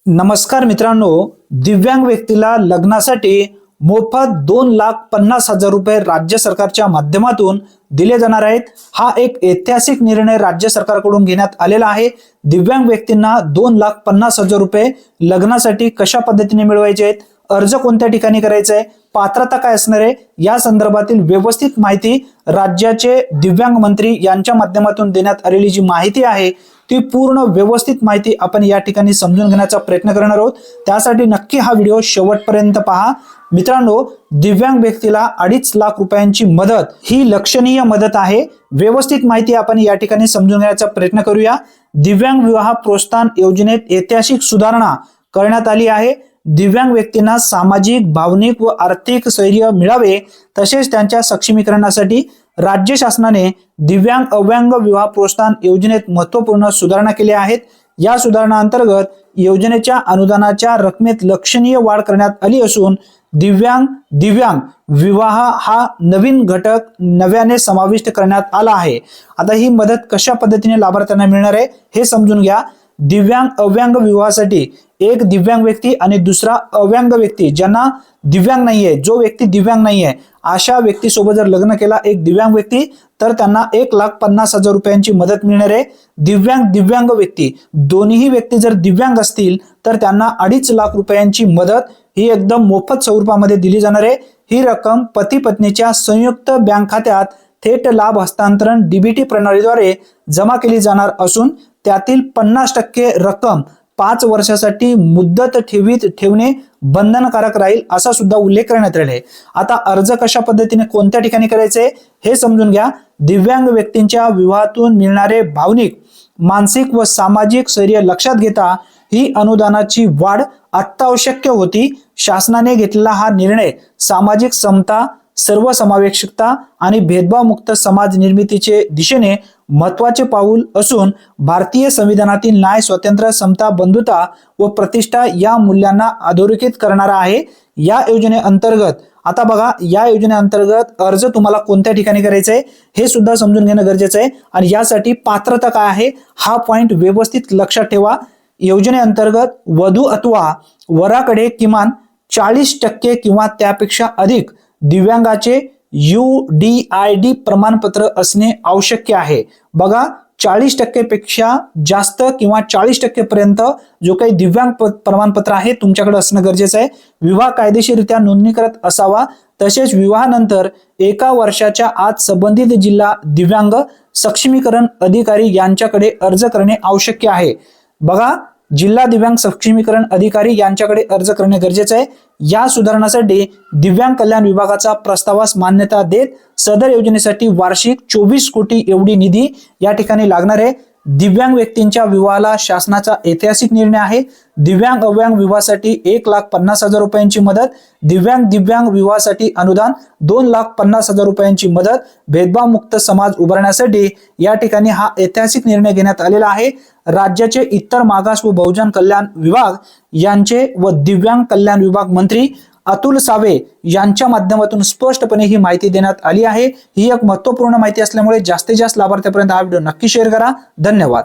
नमस्कार मित्रांनो, दिव्यांग व्यक्तीला लग्नासाठी मोफत 2,50,000 रुपये राज्य सरकारच्या माध्यमातून दिले जाणार आहेत। हा एक ऐतिहासिक निर्णय राज्य सरकारकडून घेण्यात आलेला आहे। दिव्यांग व्यक्तींना 2,50,000 रुपये लग्नासाठी कशा पद्धतीने मिळवायचे आहेत, अर्ज कोणत्या ठिकाणी करायचा आहे, पात्रता काय असणार आहे, या संदर्भातील व्यवस्थित माहिती राज्याचे दिव्यांग मंत्री यांच्या माध्यमातून देण्यात आलेली जी माहिती आहे ती पूर्ण व्यवस्थित माहिती आपण या ठिकाणी समजून घेण्याचा प्रयत्न करणार आहोत। त्यासाठी नक्की हा व्हिडिओ शेवटपर्यंत पहा। मित्रांनो, दिव्यांग व्यक्तीला 2.5 लाख रुपयांची मदत ही लक्षणीय मदत आहे। व्यवस्थित माहिती आपण या ठिकाणी समजून घेण्याचा प्रयत्न करूया। दिव्यांग विवाह प्रोत्साहन योजनेत ऐतिहासिक सुधारणा करण्यात आली आहे। दिव्यांग व्यक्तींना सामाजिक, भावनिक व आर्थिक स्थैर्य मिळावे तसेच त्यांच्या सक्षमीकरणासाठी राज्य शासनाने दिव्यांग अव्यांग विवाह प्रोत्साहन योजनेत महत्त्वपूर्ण सुधारणा केल्या आहेत। या सुधारणा अंतर्गत योजनेच्या अनुदानाच्या रकमेत लक्षणीय वाढ करण्यात आली असून दिव्यांग विवाह हा नवीन घटक नव्याने समाविष्ट करण्यात आला आहे। आता ही मदत कशा पद्धतीने लाभार्थ्यांना मिळणार आहे हे समजून घ्या। दिव्यांग अव्यांग विवाहासाठी एक दिव्यांग व्यक्ती आणि दुसरा अव्यांग व्यक्ती, ज्यांना दिव्यांग नाहीये, जो व्यक्ती दिव्यांग नाहीये अशा व्यक्ती सोबत जर लग्न केला एक दिव्यांग व्यक्ती तर त्यांना 1,50,000 रुपयांची मदत मिळणार आहे। दिव्यांग व्यक्ती दोन्ही व्यक्ती जर दिव्यांग असतील तर त्यांना 2.5 लाख रुपयांची मदत ही एकदम मोफत स्वरूपामध्ये दिली जाणार आहे। ही रक्कम पती पत्नीच्या संयुक्त बँक खात्यात थेट लाभ हस्तांतरण डीबीटी प्रणालीद्वारे जमा केली जाणार असून त्यातील 50% रक्कम 5 वर्षासाठी मुदत ठेवीत ठेवणे बंधनकारक राहील असा सुद्धा उल्लेख करण्यात आला आहे। आता अर्ज कशा पद्धतीने कोणत्या ठिकाणी करायचे हे समजून घ्या। दिव्यांग व्यक्तींच्या विवाहातून मिळणारे भावनिक, मानसिक व सामाजिक स्थैर्य लक्षात घेता ही अनुदानाची वाढ अत्यावश्यक होती। शासनाने घेतलेला हा निर्णय सामाजिक समता, सर्वसमावेशकता आणि भेदभावमुक्त समाज निर्मितीचे दिशेने महत्त्वाचे पाऊल असून भारतीय संविधानातील न्याय, स्वातंत्र्य, समता, बंधुता व प्रतिष्ठा या मूल्यांना अधोरेखित करणारा आहे। या योजनेअंतर्गत आता बघा, या योजनेअंतर्गत अर्ज तुम्हाला कोणत्या ठिकाणी करायचा आहे हे सुद्धा समजून घेणं गरजेचं आहे आणि यासाठी पात्रता काय आहे हा पॉइंट व्यवस्थित लक्षात ठेवा। योजनेअंतर्गत वधू अथवा वराकडे किमान 40% किंवा त्यापेक्षा अधिक दिव्यांगाचे UDID प्रमाणपत्र असणे आवश्यक आहे। बघा, 40% पेक्षा जास्त किंवा 40% पर्यंत जो काही दिव्यांग प्रमाणपत्र आहे तुमच्याकडे असणं गरजेचं आहे। विवाह कायदेशीररित्या नोंदणी करत असावा तसेच विवाहानंतर 1 वर्षाच्या आत संबंधित जिल्हा दिव्यांग सक्षमीकरण अधिकारी यांच्याकडे अर्ज करणे आवश्यक आहे। बघा, जिल्हा दिव्यांग सक्षमीकरण अधिकारी यांच्याकडे अर्ज करणे गरजेचे आहे। या सुधारणासाठी दिव्यांग कल्याण विभागाचा प्रस्तावास मान्यता देत सदर योजनेसाठी वार्षिक 24 कोटी एवढी निधी या ठिकाणी लागणार आहे। दिव्यांग व्यक्तींच्या विवाहाला शासनाचा ऐतिहासिक निर्णय आहे। दिव्यांग अव्यांग विवाहासाठी 1,50,000 रुपयांची मदत, दिव्यांग विवाहासाठी अनुदान 2,50,000 रुपयांची मदत, भेदभावमुक्त समाज उभारण्यासाठी या ठिकाणी हा ऐतिहासिक निर्णय घेण्यात आलेला आहे। राज्याचे इतर मागास व बहुजन कल्याण विभाग यांचे व दिव्यांग कल्याण विभाग मंत्री अतुल सावे यांच्या माध्यमातून स्पष्टपणे ही माहिती देण्यात आली आहे। ही एक महत्त्वपूर्ण माहिती असल्यामुळे जास्तीत जास्त लाभार्थ्यांपर्यंत हा व्हिडिओ नक्की शेअर करा। धन्यवाद।